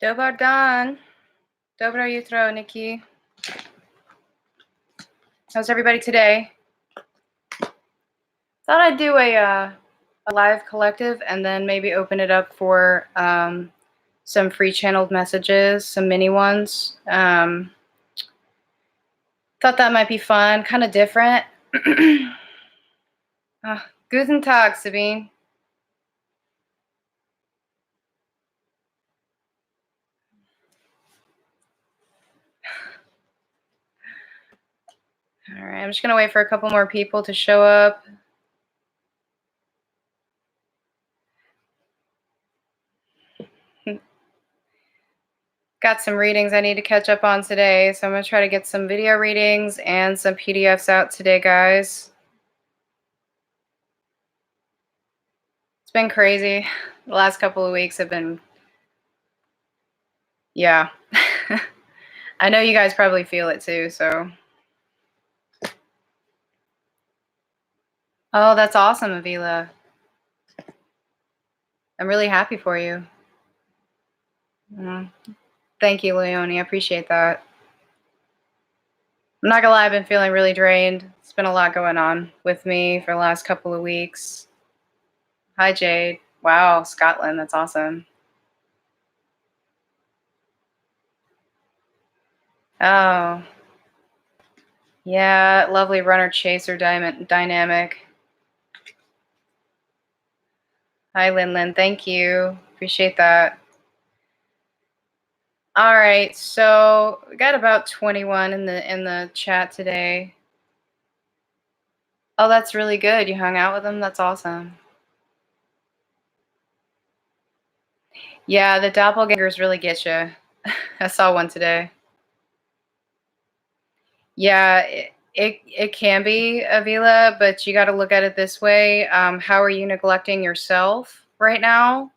Dobar dan. Dobro jutro, Nikki. How's everybody today? Thought I'd do a live collective and then maybe open it up for some free channeled messages, some mini ones. Thought that might be fun, kind of different. Guten Tag, Sabine. All right, I'm just going to wait for a couple more people to show up. Got some readings I need to catch up on today, so I'm going to try to get some video readings and some PDFs out today, guys. It's been crazy. The last couple of weeks have been, yeah. I know you guys probably feel it too, so. Oh, that's awesome, Avila. I'm really happy for you. Thank you, Leonie. I appreciate that. I'm not gonna lie, I've been feeling really drained. It's been a lot going on with me for the last couple of weeks. Hi, Jade. Wow, Scotland. That's awesome. Oh. Yeah, lovely runner-chaser dynamic. Hi, Lin. Thank you. Appreciate that. All right, so we got about 21 in the chat today. Oh, that's really good. You hung out with them? That's awesome. Yeah, the doppelgangers really get you. I saw one today. Yeah, it can be, Avila, but you got to look at it this way. How are you neglecting yourself right now?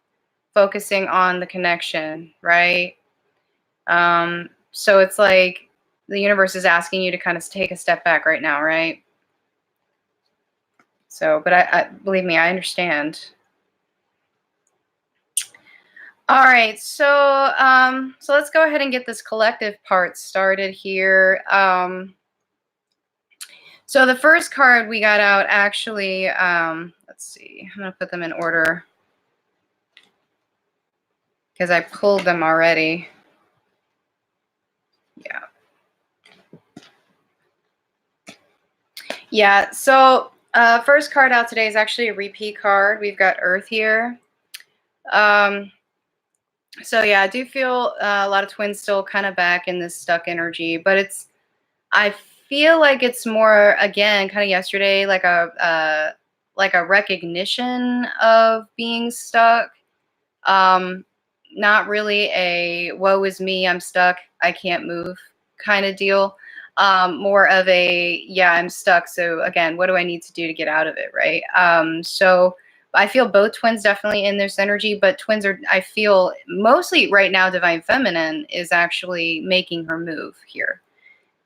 Focusing on the connection, right? So it's like the universe is asking you to kind of take a step back right now, right? So, but I believe me, I understand. All right, so so let's go ahead and get this collective part started here. So the first card we got out actually, let's see, I'm gonna put them in order because I pulled them already. Yeah, so first card out today is actually a repeat card. We've got Earth here. So yeah, I do feel a lot of twins still kind of back in this stuck energy, but I feel like it's more, again, kind of yesterday, like a recognition of being stuck. Not really a woe is me, I'm stuck, I can't move kind of deal. More of a, yeah, I'm stuck. So again, what do I need to do to get out of it, right? So I feel both twins definitely in this energy, but twins are, I feel mostly right now, Divine Feminine is actually making her move here.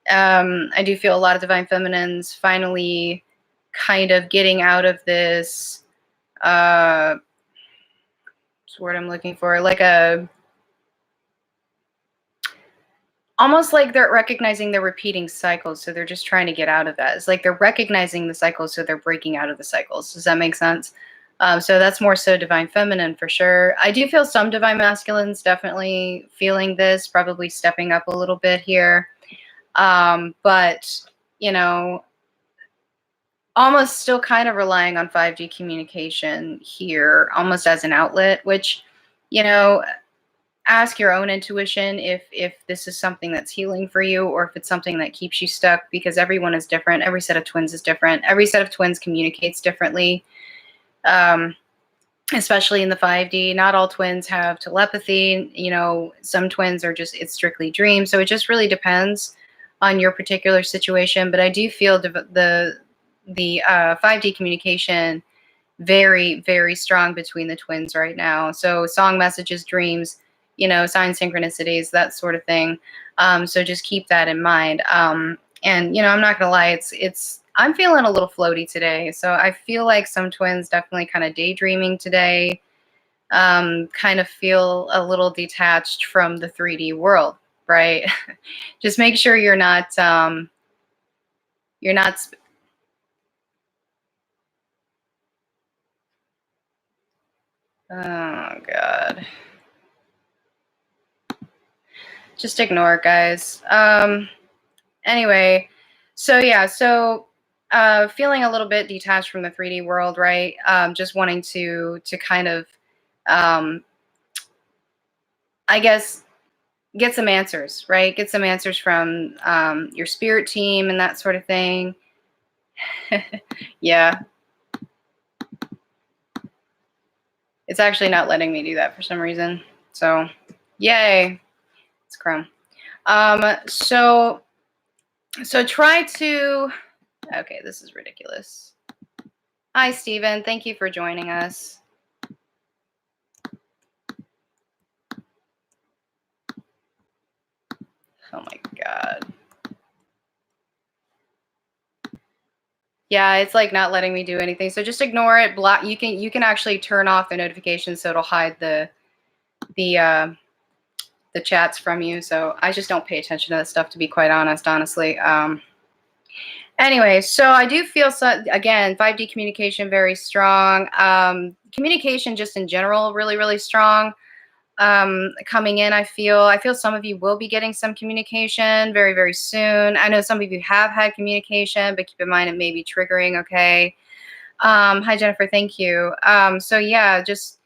I do feel a lot of Divine Feminines finally kind of getting out of this, what's the word I'm looking for, like almost like they're recognizing they're repeating cycles, so they're just trying to get out of that. It's like they're recognizing the cycles, so they're breaking out of the cycles. Does that make sense? So that's more so Divine Feminine for sure. I do feel some Divine Masculines definitely feeling this, probably stepping up a little bit here. But, you know, almost still kind of relying on 5D communication here, almost as an outlet, which, you know, ask your own intuition if this is something that's healing for you or if it's something that keeps you stuck, because everyone is different. Every set of twins is different. Every set of twins communicates differently, especially in the 5D. Not all twins have telepathy. You know, some twins are just, it's strictly dreams. So it just really depends on your particular situation. But I do feel the 5D communication very, very strong between the twins right now. So song messages, dreams, you know, sign synchronicities, that sort of thing. So just keep that in mind. And, you know, I'm not going to lie, I'm feeling a little floaty today. So I feel like some twins definitely kind of daydreaming today. kind of feel a little detached from the 3D world, right? Just make sure you're not oh God. Just ignore it, guys. Anyway, so yeah, so feeling a little bit detached from the 3D world, right? Just wanting to kind of I guess get some answers, right? Get some answers from your spirit team and that sort of thing. Yeah. It's actually not letting me do that for some reason. So, yay. It's Chrome. So try to, okay, this is ridiculous. Hi, Stephen. Thank you for joining us. Oh my God. Yeah, it's like not letting me do anything. So just ignore it. Block. You can actually turn off the notifications so it'll hide the chats from you. So I just don't pay attention to that stuff, to be quite honest, honestly. Anyway, so I do feel, so again, 5D communication very strong. Communication just in general really, really strong. Coming in, I feel some of you will be getting some communication very, very soon. I know some of you have had communication, but keep in mind it may be triggering. Okay. Hi, Jennifer. Thank you. So yeah, just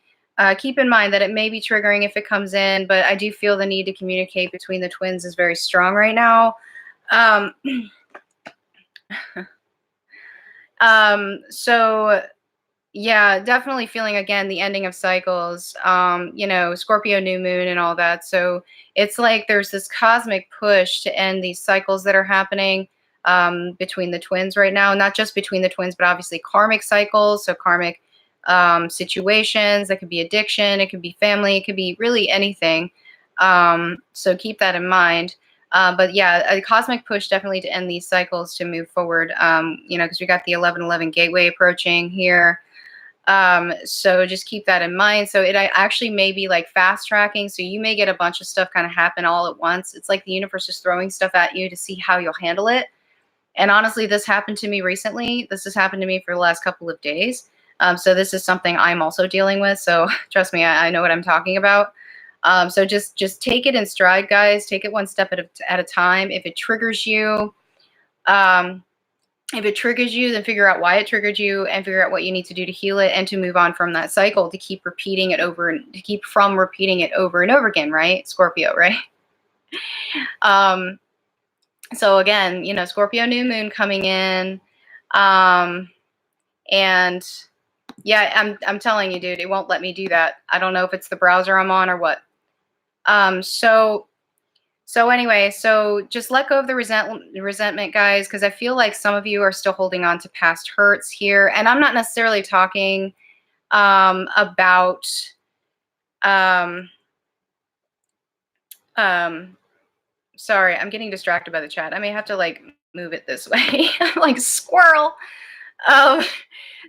keep in mind that it may be triggering if it comes in, but I do feel the need to communicate between the twins is very strong right now. So yeah, definitely feeling again the ending of cycles, you know, Scorpio new moon and all that. So it's like there's this cosmic push to end these cycles that are happening between the twins right now. Not just between the twins, but obviously karmic cycles. So karmic situations, that could be addiction, it could be family, it could be really anything. So keep that in mind. But yeah, a cosmic push definitely to end these cycles to move forward, you know, because we got the 1111 gateway approaching here. So just keep that in mind. So it actually may be like fast tracking. So you may get a bunch of stuff kind of happen all at once. It's like the universe is throwing stuff at you to see how you'll handle it. And honestly, this happened to me recently. This has happened to me for the last couple of days. So this is something I'm also dealing with. So trust me, I know what I'm talking about. So just take it in stride, guys. Take it one step at a time. If it triggers you, then figure out why it triggered you and figure out what you need to do to heal it and to move on from that cycle, to keep repeating it over and to keep from repeating it over and over again, right? Scorpio, right? So again, you know, Scorpio new moon coming in. And yeah, I'm telling you, dude, it won't let me do that. I don't know if it's the browser I'm on or what. So anyway, so just let go of the resentment, guys, because I feel like some of you are still holding on to past hurts here. And I'm not necessarily talking about sorry, I'm getting distracted by the chat. I may have to like move it this way. I'm like squirrel. Um,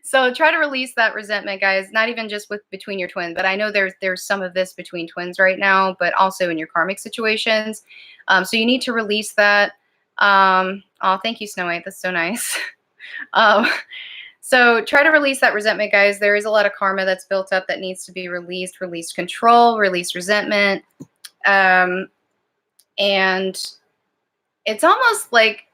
so try to release that resentment, guys. Not even just between your twins, but I know there's some of this between twins right now, but also in your karmic situations. So you need to release that. Oh, thank you, Snow White. That's so nice. So try to release that resentment, guys. There is a lot of karma that's built up that needs to be released. Release control, release resentment. And it's almost like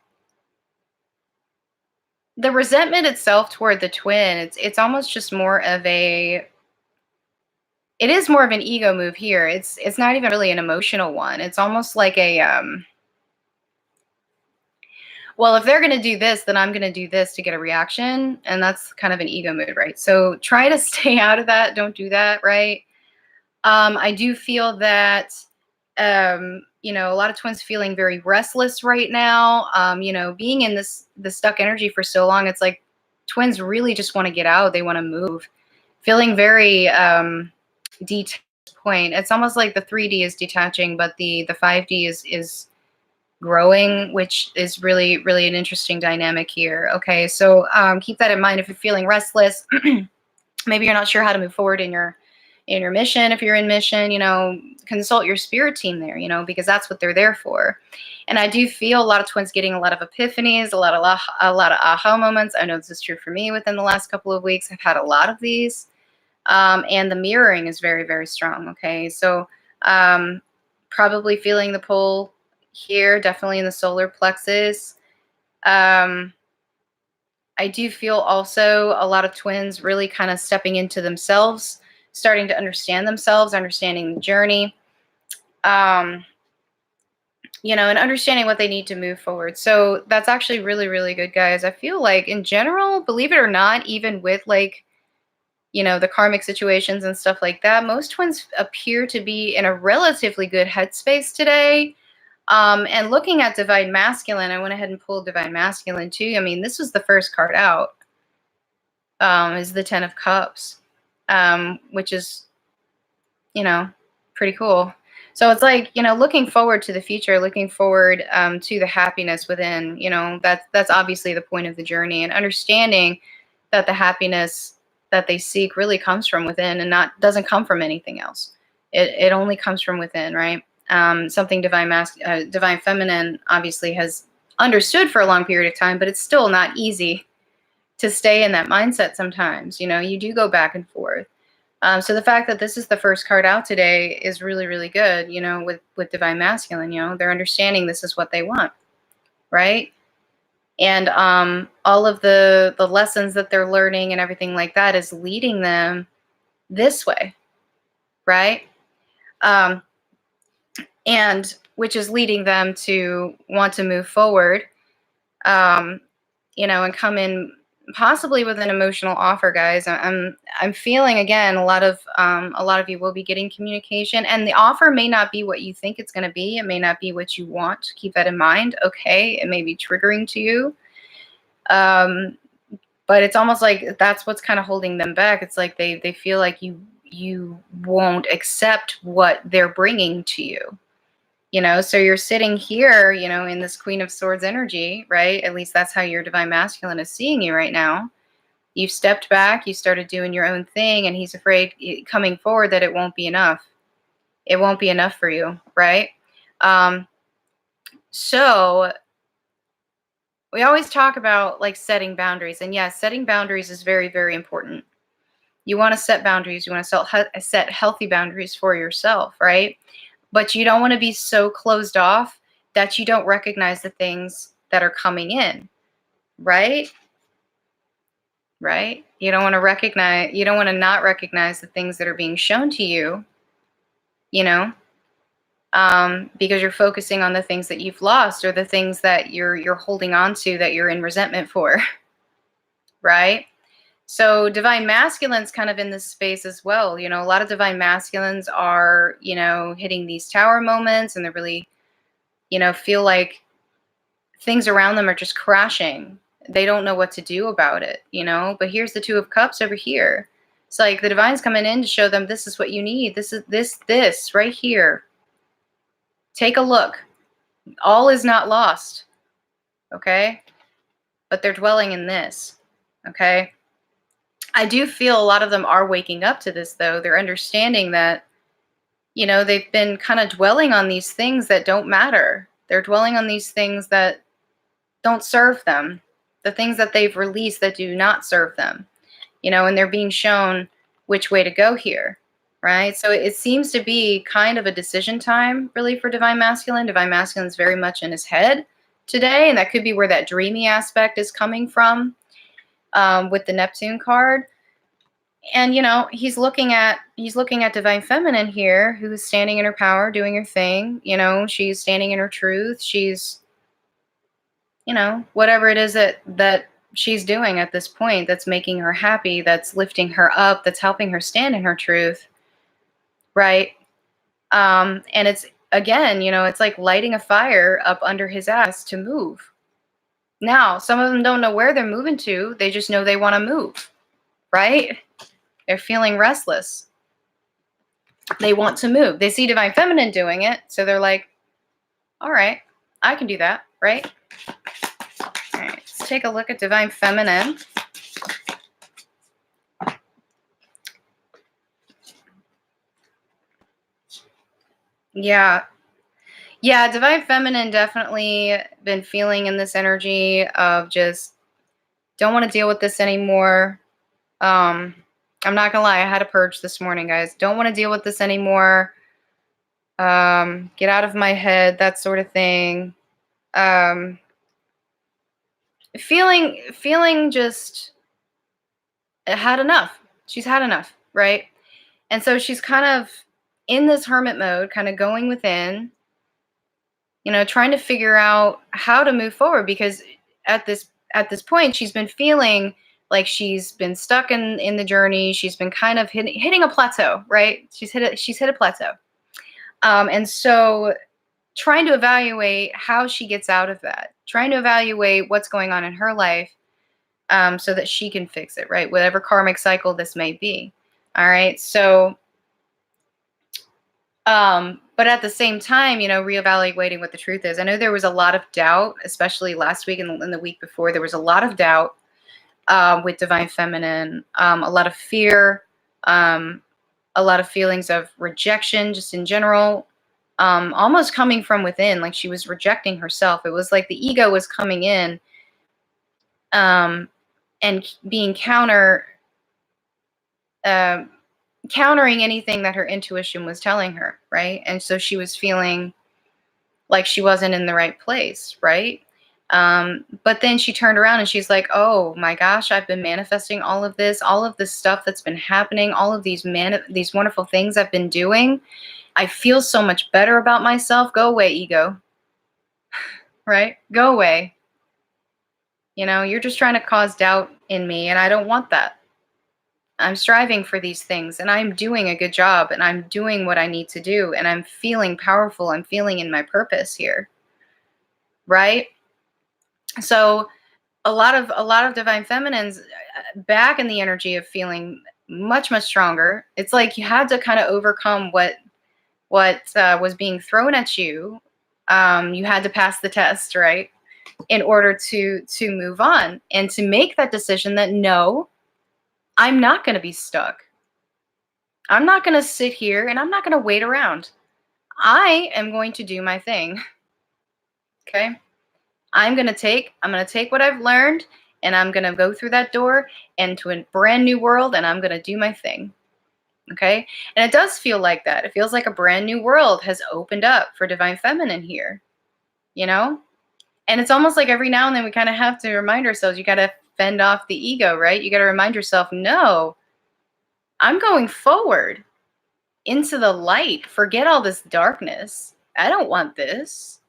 the resentment itself toward the twin, it's almost just more of it is more of an ego move here. It's not even really an emotional one. It's almost like a well, if they're going to do this, then I'm going to do this to get a reaction, and that's kind of an ego move, right? So try to stay out of that. Don't do that, right? I do feel that you know, a lot of twins feeling very restless right now. You know, being in the stuck energy for so long, it's like twins really just want to get out. They want to move. Feeling very detached point. It's almost like the 3D is detaching, but the 5D is growing, which is really, really an interesting dynamic here. Okay, so keep that in mind if you're feeling restless. Maybe you're not sure how to move forward in your in your mission, if you're in mission, you know, consult your spirit team there, you know, because that's what they're there for. And I do feel a lot of twins getting a lot of epiphanies, a lot of aha moments. I know this is true for me within the last couple of weeks. I've had a lot of these. And the mirroring is very, very strong. Okay. So probably feeling the pull here, definitely in the solar plexus. I do feel also a lot of twins really kind of stepping into themselves, starting to understand themselves, understanding the journey, you know, and understanding what they need to move forward. So that's actually really, really good, guys. I feel like in general, believe it or not, even with like, you know, the karmic situations and stuff like that, most twins appear to be in a relatively good headspace today. And looking at Divine Masculine, I went ahead and pulled Divine Masculine too. I mean, this was the first card out, is the Ten of Cups, which is, you know, pretty cool. So it's like, you know, looking forward to the future, looking forward to the happiness within, you know, that's obviously the point of the journey, and understanding that the happiness that they seek really comes from within and doesn't come from anything else. It only comes from within, right? Something Divine Feminine obviously has understood for a long period of time, but it's still not easy to stay in that mindset sometimes. You know, you do go back and forth. So the fact that this is the first card out today is really, really good, you know, with Divine Masculine. You know, they're understanding this is what they want, right? And all of the lessons that they're learning and everything like that is leading them this way, right? And which is leading them to want to move forward, you know, and come in possibly with an emotional offer, guys. I'm feeling, again, a lot of you will be getting communication, and the offer may not be what you think it's going to be. It may not be what you want. Keep that in mind. Okay, it may be triggering to you, but it's almost like that's what's kind of holding them back. It's like they feel like you won't accept what they're bringing to you. You know, so you're sitting here, you know, in this Queen of Swords energy, right? At least that's how your Divine Masculine is seeing you right now. You've stepped back, you started doing your own thing, and he's afraid coming forward that it won't be enough. It won't be enough for you, right? So we always talk about like setting boundaries, and yes, setting boundaries is very, very important. You want to set boundaries. You want to set healthy boundaries for yourself, right? But you don't want to be so closed off that you don't recognize the things that are coming in, right? Right? You don't want to not recognize the things that are being shown to you, you know, because you're focusing on the things that you've lost or the things that you're holding on to that you're in resentment for, right? So Divine Masculine's kind of in this space as well. You know, a lot of Divine Masculines are, you know, hitting these tower moments, and they're really, you know, feel like things around them are just crashing. They don't know what to do about it, you know, but here's the Two of Cups over here. It's like the Divine's coming in to show them this is what you need. This is this right here. Take a look. All is not lost. Okay. But they're dwelling in this. Okay. I do feel a lot of them are waking up to this, though. They're understanding that, you know, they've been kind of dwelling on these things that don't matter. They're dwelling on these things that don't serve them, the things that they've released that do not serve them, you know, and they're being shown which way to go here, right? So it seems to be kind of a decision time, really, for Divine Masculine. Divine Masculine is very much in his head today, and that could be where that dreamy aspect is coming from. With the Neptune card. And, you know, he's looking at Divine Feminine here, who is standing in her power, doing her thing. You know, she's standing in her truth. She's, you know, whatever it is that she's doing at this point that's making her happy, that's lifting her up, that's helping her stand in her truth, right? And it's, again, you know, it's like lighting a fire up under his ass to move. Now, some of them don't know where they're moving to. They just know they want to move, right? They're feeling restless. They want to move. They see Divine Feminine doing it, so they're like, all right, I can do that, right? All right, let's take a look at Divine Feminine. Yeah. Yeah, Divine Feminine definitely been feeling in this energy of just don't want to deal with this anymore. Um, I'm not gonna lie, I had a purge this morning, guys. Don't want to deal with this anymore. Get out of my head, that sort of thing. Um, feeling just had enough. She's had enough, right? And so she's kind of in this hermit mode, kind of going within, trying to figure out how to move forward because at this point she's been feeling like she's been stuck in the journey. She's been kind of hitting a plateau, right? She's hit a plateau. And so trying to evaluate how she gets out of that, trying to evaluate what's going on in her life so that she can fix it, right? Whatever karmic cycle this may be. All right. So but at the same time, reevaluating what the truth is. I know there was a lot of doubt, especially last week and the week before. There was a lot of doubt with Divine Feminine, a lot of fear, a lot of feelings of rejection, just in general, almost coming from within, like she was rejecting herself. It was like the ego was coming in and being countering anything that her intuition was telling her, right? And so she was feeling like she wasn't in the right place, right? But then she turned around and she's like, oh my gosh, I've been manifesting all of this stuff that's been happening, all of these wonderful things I've been doing. I feel so much better about myself. Go away, ego, right? Go away. You're just trying to cause doubt in me, and I don't want that. I'm striving for these things and I'm doing a good job and I'm doing what I need to do and I'm feeling powerful. I'm feeling in my purpose here. Right? So a lot of Divine Feminines back in the energy of feeling much, much stronger. It's like you had to kind of overcome what was being thrown at you. You had to pass the test, right? In order to move on and to make that decision that no, I'm not going to be stuck. I'm not going to sit here and I'm not going to wait around. I am going to do my thing. Okay? I'm going to take what I've learned and I'm going to go through that door into a brand new world and I'm going to do my thing. Okay? And it does feel like that. It feels like a brand new world has opened up for Divine Feminine here. And it's almost like every now and then we kind of have to remind ourselves, you got to fend off the ego, right? You got to remind yourself, no, I'm going forward into the light. Forget all this darkness. I don't want this.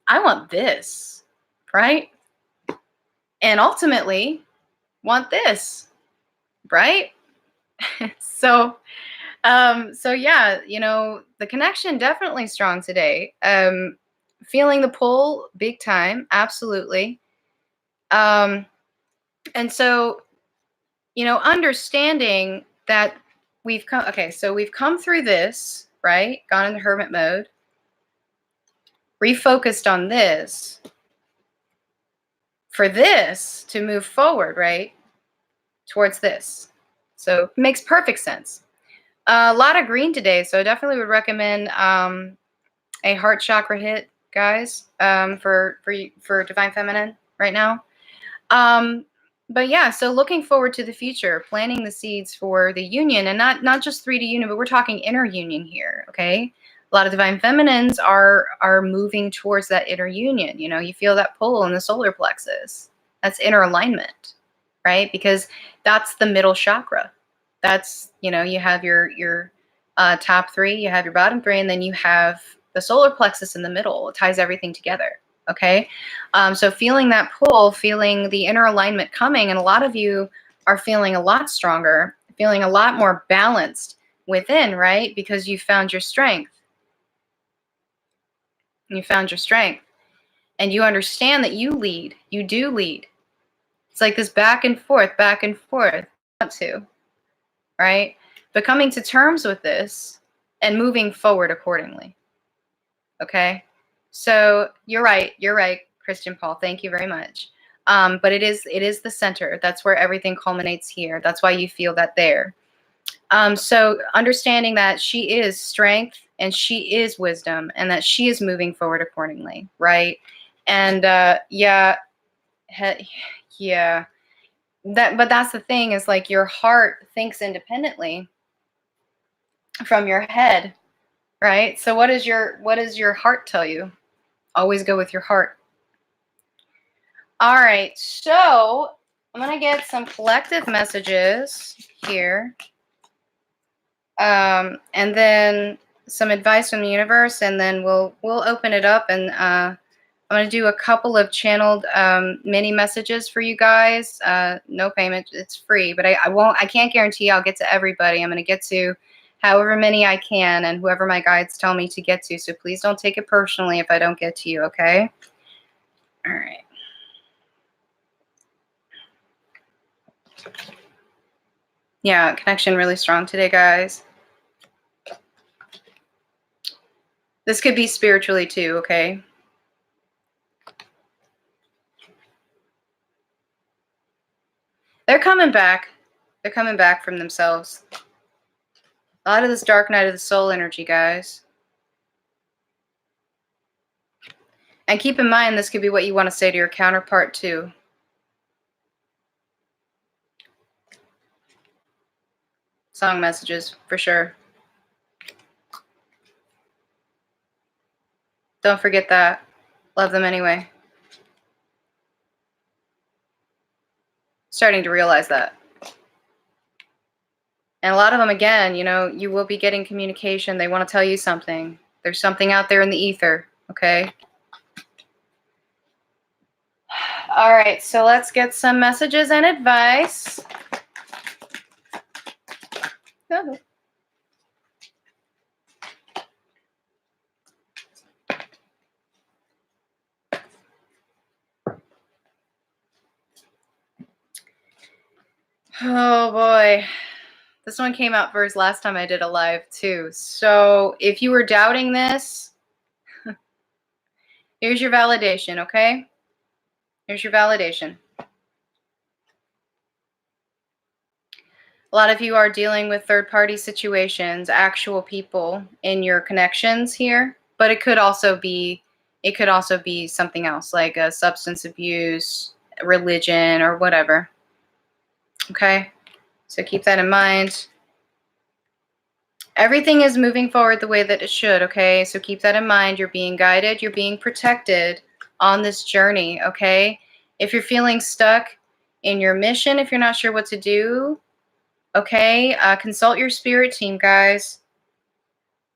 I want this, right? And ultimately want this, right? So yeah, the connection definitely strong today. Feeling the pull big time, absolutely. And so, understanding that we've come through this, right? Gone into hermit mode, refocused on this, for this to move forward, right? Towards this. So it makes perfect sense. A lot of green today, so I definitely would recommend a heart chakra hit, guys, for Divine Feminine right now. But yeah, so looking forward to the future, planting the seeds for the union, and not just 3D union, but we're talking inner union here, okay? A lot of Divine Feminines are moving towards that inner union. You feel that pull in the solar plexus. That's inner alignment, right? Because that's the middle chakra. That's, you have your top three, you have your bottom three, and then you have the solar plexus in the middle. It ties everything together. Okay. So feeling that pull, feeling the inner alignment coming, and a lot of you are feeling a lot stronger, feeling a lot more balanced within, right? Because you found your strength. You found your strength. And you understand that you lead. You do lead. It's like this back and forth. Want to, right? But coming to terms with this and moving forward accordingly. Okay. So you're right, Christian Paul. Thank you very much. But it is the center. That's where everything culminates here. That's why you feel that there. So understanding that she is strength and she is wisdom, and that she is moving forward accordingly, right? And yeah, yeah. But that's the thing, is like your heart thinks independently from your head, right? So what does your heart tell you? Always go with your heart. All right, so I'm gonna get some collective messages here, and then some advice from the universe, and then we'll open it up, and I'm gonna do a couple of channeled mini messages for you guys. No payment, it's free, but I can't guarantee I'll get to everybody. I'm gonna get to however many I can, and whoever my guides tell me to get to. So please don't take it personally if I don't get to you, okay? All right. Yeah, connection really strong today, guys. This could be spiritually too, okay? They're coming back. They're coming back from themselves. A lot of this dark night of the soul energy, guys. And keep in mind, this could be what you want to say to your counterpart too. Song messages, for sure. Don't forget that. Love them anyway. Starting to realize that. And a lot of them, again, you know, you will be getting communication. They want to tell you something. There's something out there in the ether, okay? All right, so let's get some messages and advice. Oh boy. This one came out first last time I did a live too. So if you were doubting this, here's your validation, okay? Here's your validation. A lot of you are dealing with third-party situations, actual people in your connections here, but it could also be something else, like a substance abuse, religion, or whatever. Okay? So keep that in mind. Everything is moving forward the way that it should, okay? So keep that in mind. You're being guided, you're being protected on this journey, okay? If you're feeling stuck in your mission, if you're not sure what to do, okay, consult your spirit team, guys.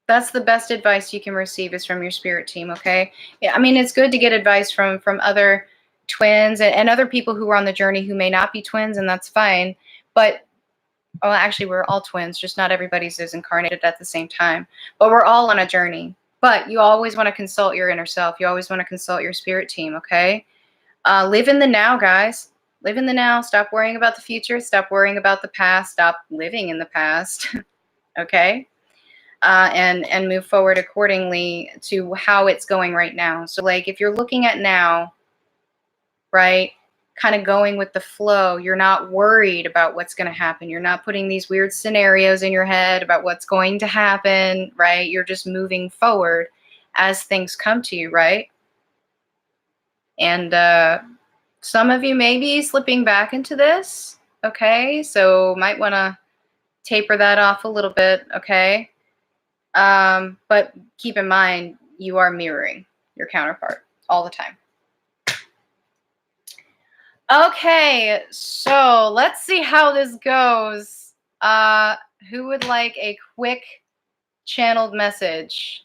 That's the best advice you can receive, is from your spirit team, okay? Yeah, I mean, it's good to get advice from other twins and other people who are on the journey who may not be twins, and that's fine. But well, actually, we're all twins, just not everybody's is incarnated at the same time. But we're all on a journey. But you always want to consult your inner self. You always want to consult your spirit team, okay? Live in the now, guys. Live in the now. Stop worrying about the future. Stop worrying about the past. Stop living in the past, okay? And move forward accordingly to how it's going right now. So, like, if you're looking at now, right, kind of going with the flow, you're not worried about what's going to happen. You're not putting these weird scenarios in your head about what's going to happen, right? You're just moving forward as things come to you, right? And some of you may be slipping back into this, okay? So might want to taper that off a little bit, okay? But keep in mind, you are mirroring your counterpart all the time. Okay, so let's see how this goes. Who would like a quick channeled message?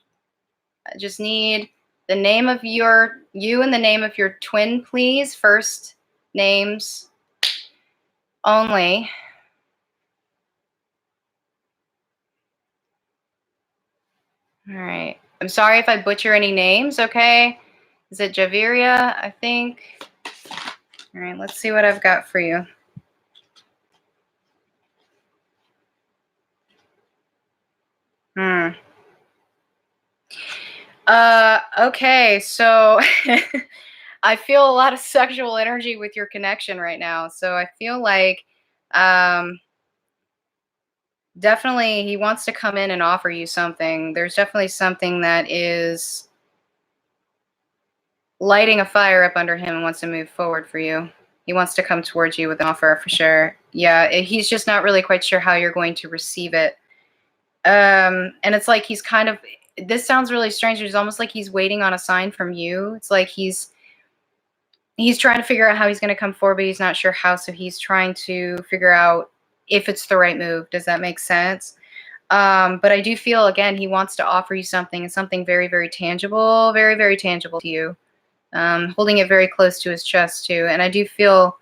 I just need the name of you and the name of your twin, please. First names only. All right. I'm sorry if I butcher any names, okay? Is it Javiria, I think? All right, let's see what I've got for you. Okay, so I feel a lot of sexual energy with your connection right now. So I feel like definitely he wants to come in and offer you something. There's definitely something that is lighting a fire up under him and wants to move forward for you. He wants to come towards you with an offer for sure. Yeah, he's just not really quite sure how you're going to receive it. And it's like he's kind of, this sounds really strange. It's almost like he's waiting on a sign from you. It's like he's trying to figure out how he's going to come forward, but he's not sure how. So he's trying to figure out if it's the right move. Does that make sense? But I do feel, again, he wants to offer you something, and something very, very tangible, very, very tangible to you. Holding it very close to his chest too. And I do feel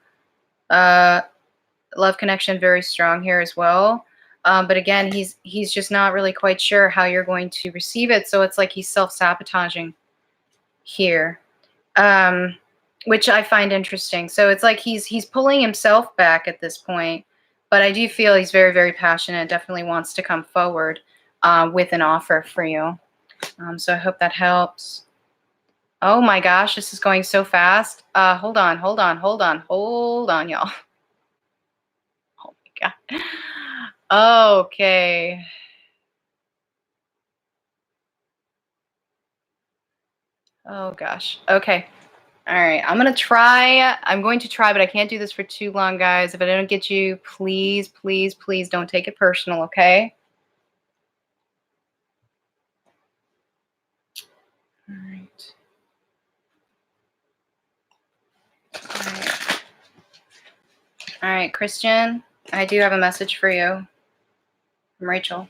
love connection very strong here as well. But again, he's just not really quite sure how you're going to receive it. So it's like he's self-sabotaging here, which I find interesting. So it's like he's pulling himself back at this point. But I do feel he's very, very passionate, definitely wants to come forward with an offer for you. So I hope that helps. Oh my gosh, this is going so fast. Hold on, y'all. Oh my God. Okay. Oh gosh. Okay. All right. I'm going to try, but I can't do this for too long, guys. If I don't get you, please, please, please don't take it personal, okay? All right. All right. All right, Christian, I do have a message for you from Rachel.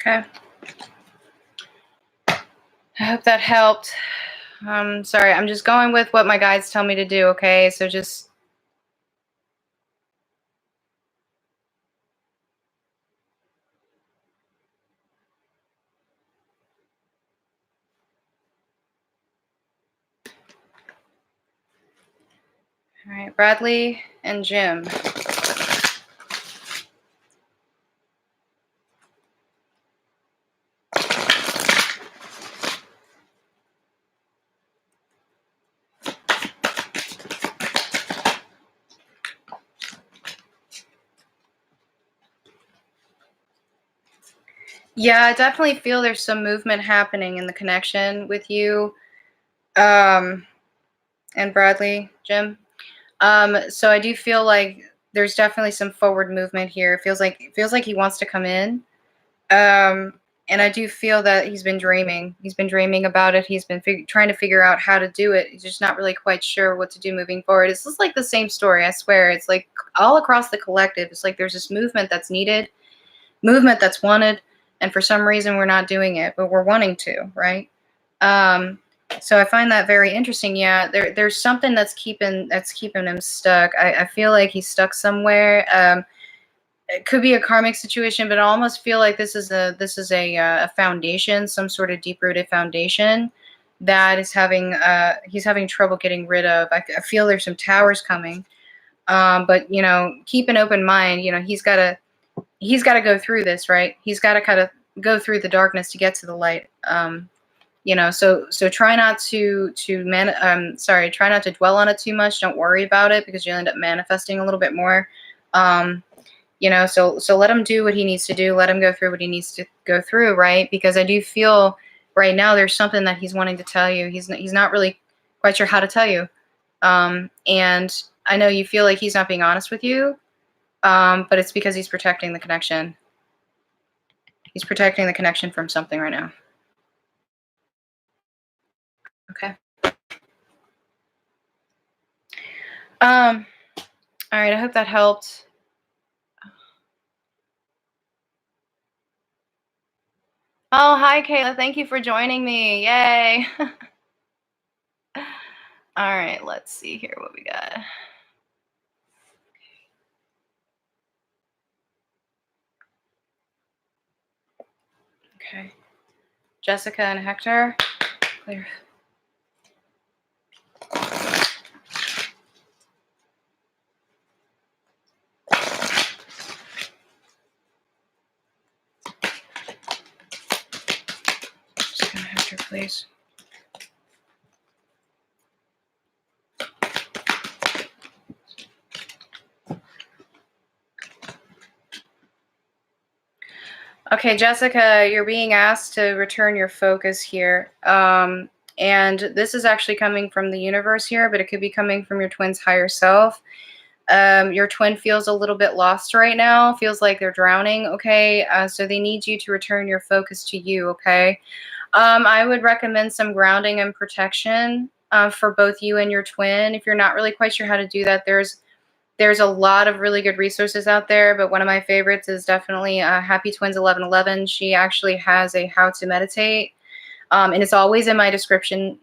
Okay. I hope that helped. Sorry, I'm just going with what my guides tell me to do, okay? So just... All right, Bradley and Jim. Yeah, I definitely feel there's some movement happening in the connection with you and Bradley, Jim. So I do feel like there's definitely some forward movement here. It feels like he wants to come in. And I do feel that he's been dreaming. He's been dreaming about it. He's been trying to figure out how to do it. He's just not really quite sure what to do moving forward. It's just like the same story, I swear. It's like all across the collective. It's like there's this movement that's needed, movement that's wanted, and for some reason we're not doing it, but we're wanting to, right? So I find that very interesting. Yeah, there's something that's keeping him stuck. I feel like he's stuck somewhere. It could be a karmic situation, but I almost feel like this is a foundation, some sort of deep-rooted foundation that is he's having trouble getting rid of. I feel there's some towers coming, but keep an open mind. He's got to go through this, right? He's got to kind of go through the darkness to get to the light. So try not to try not to dwell on it too much. Don't worry about it, because you'll end up manifesting a little bit more. So let him do what he needs to do. Let him go through what he needs to go through, right? Because I do feel right now there's something that he's wanting to tell you. He's not really quite sure how to tell you. And I know you feel like he's not being honest with you, but it's because he's protecting the connection. He's protecting the connection from something right now. Okay. All right, I hope that helped. Oh, hi, Kayla. Thank you for joining me. Yay. All right, let's see here what we got. Okay. Jessica and Hector, clear. Jessica and Hector, please. Okay, Jessica, you're being asked to return your focus here. And this is actually coming from the universe here, but it could be coming from your twin's higher self. Your twin feels a little bit lost right now, feels like they're drowning, okay? So they need you to return your focus to you, okay? I would recommend some grounding and protection for both you and your twin. If you're not really quite sure how to do that, there's a lot of really good resources out there, but one of my favorites is definitely Happy Twins 1111. She actually has a how to meditate, and it's always in my description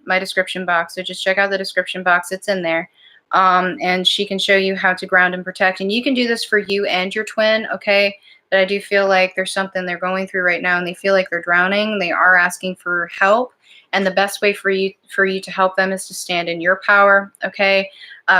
box. So just check out the description box; it's in there, and she can show you how to ground and protect. And you can do this for you and your twin, okay? But I do feel like there's something they're going through right now, and they feel like they're drowning. They are asking for help, and the best way for you to help them is to stand in your power, okay?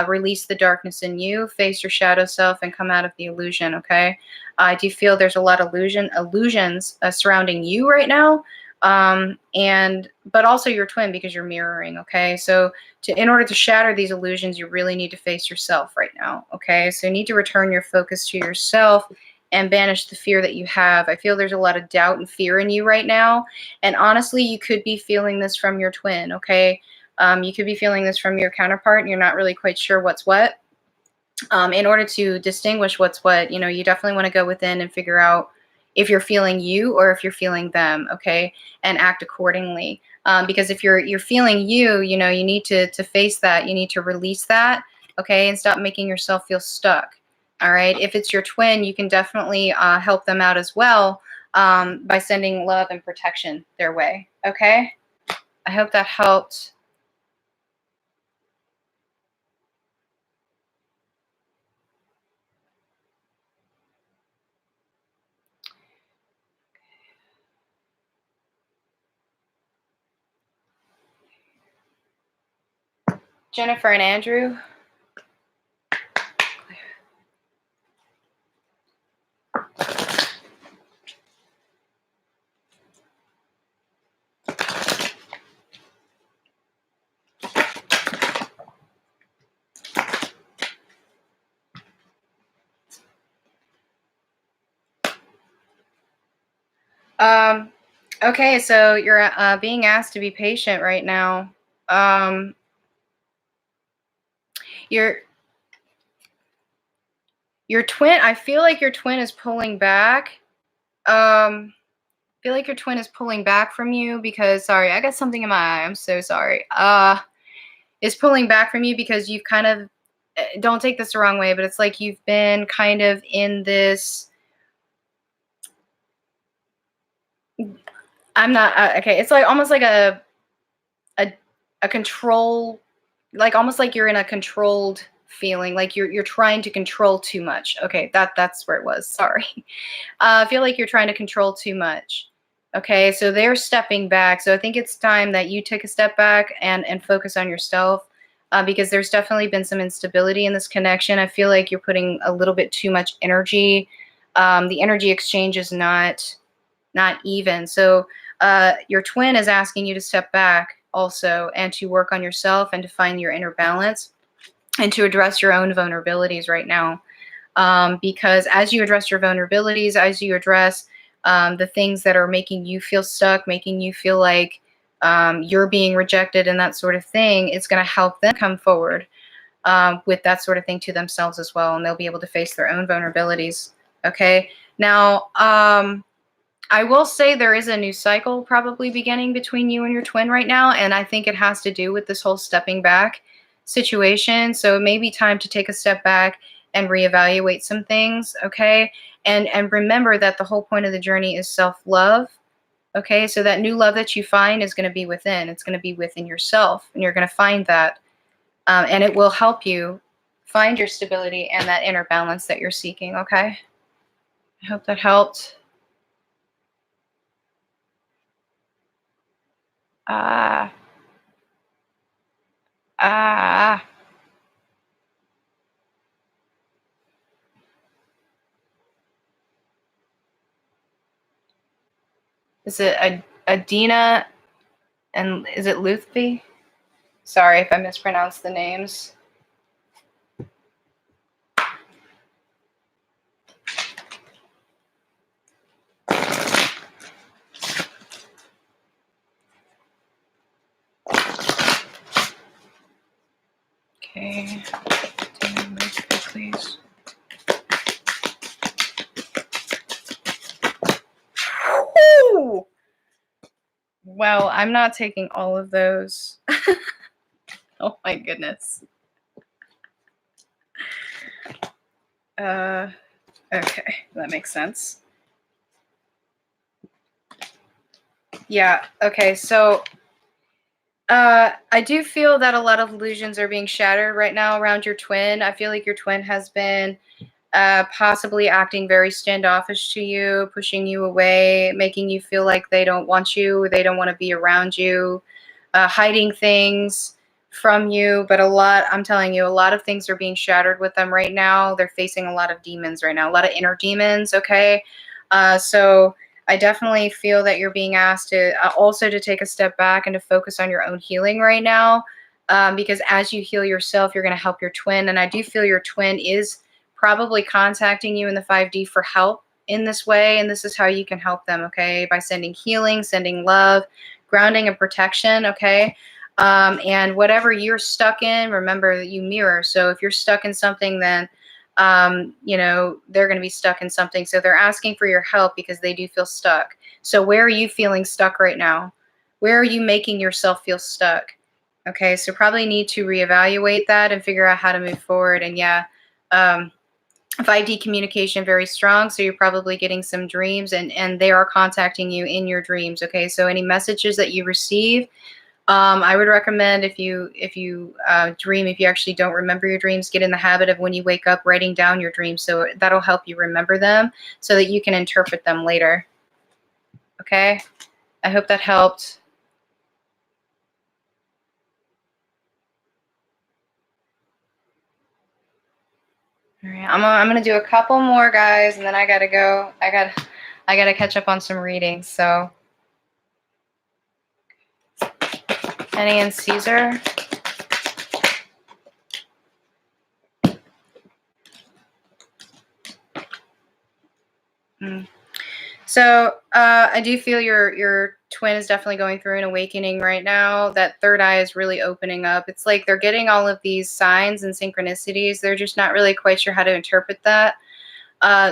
Release the darkness in you, face your shadow self, and come out of the illusion, okay? I do feel there's a lot of illusions surrounding you right now, but also your twin, because you're mirroring, okay? So in order to shatter these illusions, you really need to face yourself right now, okay? So you need to return your focus to yourself and banish the fear that you have. I feel there's a lot of doubt and fear in you right now, and honestly, you could be feeling this from your twin, okay? You could be feeling this from your counterpart, and you're not really quite sure what's what. In order to distinguish what's what, you definitely want to go within and figure out if you're feeling you or if you're feeling them, okay, and act accordingly. Because if you're feeling you, you need to face that. You need to release that, okay, and stop making yourself feel stuck. All right. If it's your twin, you can definitely help them out as well by sending love and protection their way. Okay. I hope that helped. Jennifer and Andrew. Okay, so you're being asked to be patient right now. Your twin, I feel like your twin is pulling back. I feel like your twin is pulling back from you because, sorry, I got something in my eye. I'm so sorry. Is pulling back from you because you've kind of, don't take this the wrong way, but it's like you've been kind of in this, I'm not, okay, it's like almost like a control, like almost like you're in a controlled feeling, like you're trying to control too much. Okay, that's where it was. Sorry. I feel like you're trying to control too much. Okay, so they're stepping back. So I think it's time that you take a step back and focus on yourself, because there's definitely been some instability in this connection. I feel like you're putting a little bit too much energy. The energy exchange is not even. So your twin is asking you to step back also and to work on yourself and to find your inner balance and to address your own vulnerabilities right now. Because as you address your vulnerabilities, as you address the things that are making you feel stuck, making you feel like you're being rejected and that sort of thing, it's going to help them come forward with that sort of thing to themselves as well. And they'll be able to face their own vulnerabilities. Okay. Now, I will say there is a new cycle probably beginning between you and your twin right now. And I think it has to do with this whole stepping back situation. So it may be time to take a step back and reevaluate some things. Okay. And remember that the whole point of the journey is self-love. Okay. So that new love that you find is going to be within. It's going to be within yourself. And you're going to find that. And it will help you find your stability and that inner balance that you're seeking. Okay. I hope that helped. Ah. Ah. Is it Adina and is it Luthby? Sorry if I mispronounced the names. Okay. Please. Woo! Well, I'm not taking all of those. Oh my goodness. Okay, that makes sense. Yeah, okay, so I do feel that a lot of illusions are being shattered right now around your twin. I feel like your twin has been possibly acting very standoffish to you, pushing you away, making you feel like they don't want you, they don't want to be around you, hiding things from you. But I'm telling you, a lot of things are being shattered with them right now. They're facing a lot of demons right now, a lot of inner demons, okay? So I definitely feel that you're being asked to also to take a step back and to focus on your own healing right now. Because as you heal yourself, you're going to help your twin. And I do feel your twin is probably contacting you in the 5D for help in this way. And this is how you can help them, okay? By sending healing, sending love, grounding and protection, okay? And whatever you're stuck in, remember that you mirror. So if you're stuck in something, then they're going to be stuck in something. So they're asking for your help because they do feel stuck. So where are you feeling stuck right now? Where are you making yourself feel stuck? Okay, so probably need to reevaluate that and figure out how to move forward. And yeah, 5D communication very strong, so you're probably getting some dreams, and they are contacting you in your dreams. Okay, so any messages that you receive, I would recommend if you dream, if you actually don't remember your dreams, get in the habit of when you wake up writing down your dreams, so that'll help you remember them so that you can interpret them later. Okay, I hope that helped. All right, I'm gonna do a couple more, guys, and then I gotta go. I gotta catch up on some readings. So, Penny and Caesar. So I do feel your twin is definitely going through an awakening right now. That third eye is really opening up. It's like they're getting all of these signs and synchronicities. They're just not really quite sure how to interpret that.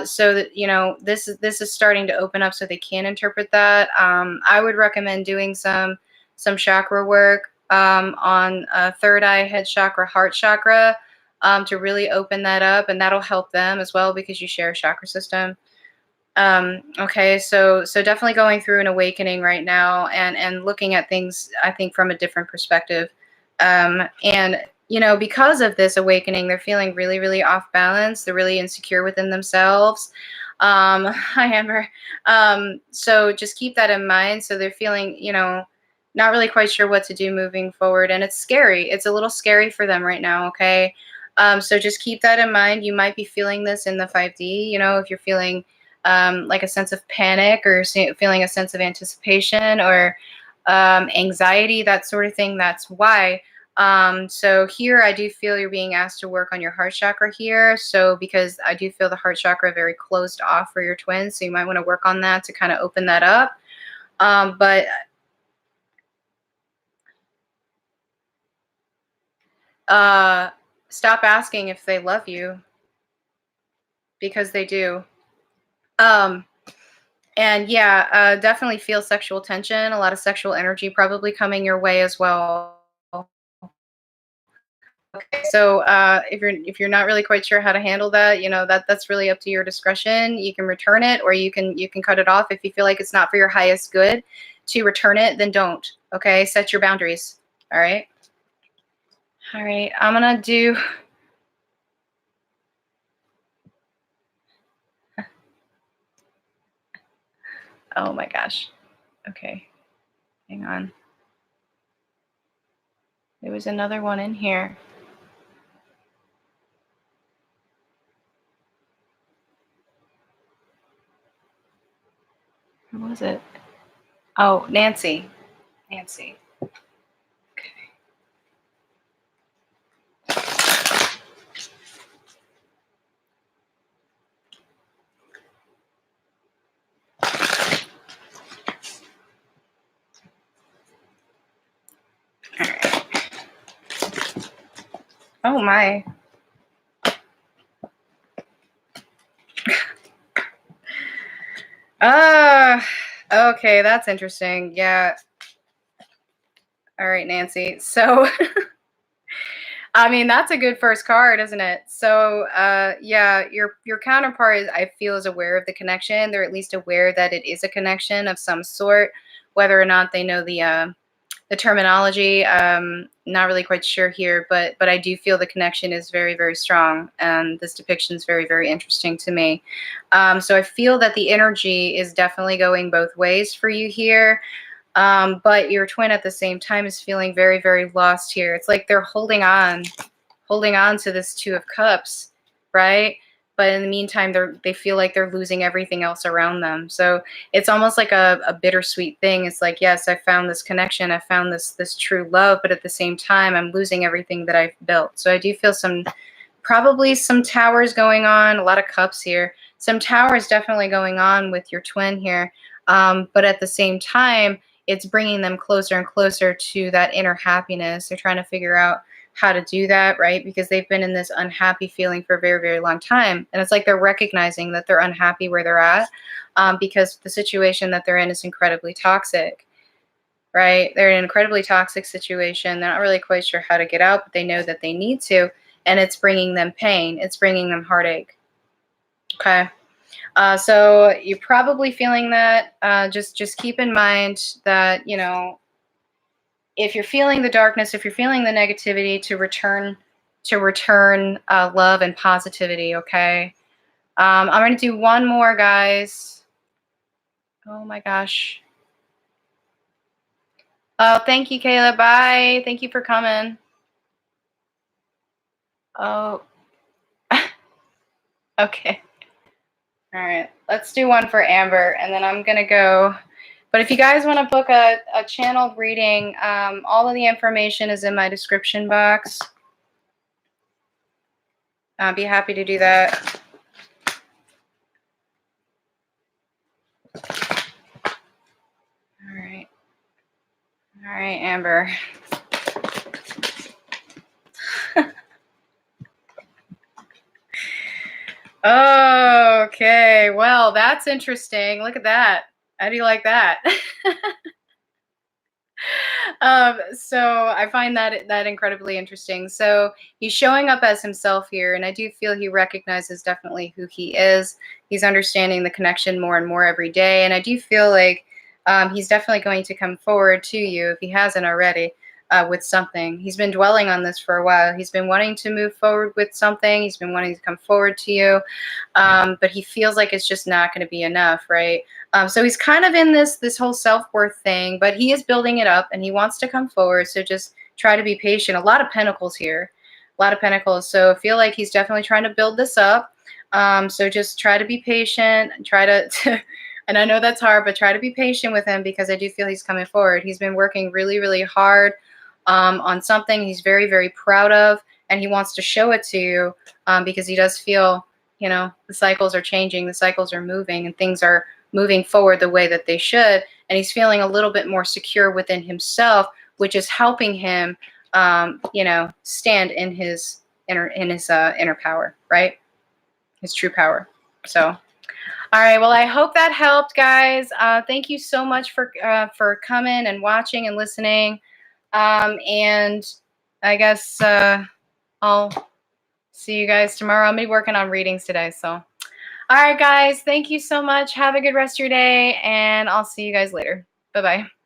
So that this is starting to open up so they can interpret that. I would recommend doing some chakra work on third eye, head chakra, heart chakra, to really open that up, and that'll help them as well because you share a chakra system. Okay, so definitely going through an awakening right now, and looking at things, I think, from a different perspective. And because of this awakening, they're feeling really, really off balance. They're really insecure within themselves. Hi, Amber. So just keep that in mind. So they're feeling, not really quite sure what to do moving forward, and it's scary. It's a little scary for them right now. Okay. So just keep that in mind. You might be feeling this in the 5D. If you're feeling like a sense of panic, or feeling a sense of anticipation, or anxiety, that sort of thing. That's why. So here I do feel you're being asked to work on your heart chakra here. So because I do feel the heart chakra very closed off for your twins. So you might want to work on that to kind of open that up. But stop asking if they love you, because they do. And yeah, definitely feel sexual tension, a lot of sexual energy probably coming your way as well. Okay, so if you're not really quite sure how to handle that, that's really up to your discretion. You can return it, or you can cut it off. If you feel like it's not for your highest good to return it, then don't. Okay, set your boundaries. All right. All right. I'm gonna do. Oh my gosh. Okay, hang on. There was another one in here. Who was it? Oh, Nancy. Nancy. Okay. All right. Oh my. Okay, that's interesting. Yeah. All right, Nancy. So I mean, that's a good first card, isn't it? So, yeah, your counterpart is, I feel, is aware of the connection. They're at least aware that it is a connection of some sort, whether or not they know the terminology. Not really quite sure here, but I do feel the connection is very, very strong, and this depiction is very, very interesting to me. So I feel that the energy is definitely going both ways for you here. But your twin at the same time is feeling very, very lost here. It's like they're holding on to this Two of Cups, right? But in the meantime, they feel like they're losing everything else around them. So it's almost like a bittersweet thing. It's like, yes, I found this connection, I found this true love, but at the same time, I'm losing everything that I've built. So I do feel probably some towers going on, a lot of cups here. Some towers definitely going on with your twin here. But at the same time, it's bringing them closer and closer to that inner happiness. They're trying to figure out how to do that, right? Because they've been in this unhappy feeling for a very, very long time. And it's like they're recognizing that they're unhappy where they're at, because the situation that they're in is incredibly toxic, right? They're in an incredibly toxic situation. They're not really quite sure how to get out, but they know that they need to. And it's bringing them pain. It's bringing them heartache. Okay. So you're probably feeling that. Just keep in mind that, you know, if you're feeling the darkness, if you're feeling the negativity, to return love and positivity. Okay. I'm going to do one more, guys. Oh my gosh. Oh, thank you, Kayla. Bye. Thank you for coming. Oh, okay. All right. Let's do one for Amber, and then I'm going to go. But if you guys want to book a channeled reading, all of the information is in my description box. I'll be happy to do that. All right. All right, Amber. Okay. Well, that's interesting. Look at that. How do you like that? So I find that incredibly interesting. So he's showing up as himself here, and I do feel he recognizes definitely who he is. He's understanding the connection more and more every day, and I do feel like he's definitely going to come forward to you if he hasn't already. With something. He's been dwelling on this for a while. He's been wanting to move forward with something. He's been wanting to come forward to you, but he feels like it's just not going to be enough, right? So he's kind of in this whole self-worth thing, but he is building it up, and he wants to come forward. So just try to be patient. A lot of pentacles here, a lot of pentacles. So I feel like he's definitely trying to build this up. So just try to be patient. Try to and I know that's hard, but try to be patient with him, because I do feel he's coming forward. He's been working really, really hard on something he's very, very proud of, and he wants to show it to you, because he does feel, you know, the cycles are changing, the cycles are moving, and things are moving forward the way that they should, and he's feeling a little bit more secure within himself, which is helping him, you know, stand in his inner power, right? His true power. So, all right. Well, I hope that helped, guys. Thank you so much for coming and watching and listening. And I guess I'll see you guys tomorrow. I'll be working on readings today. So, all right, guys, thank you so much. Have a good rest of your day, and I'll see you guys later. Bye-bye.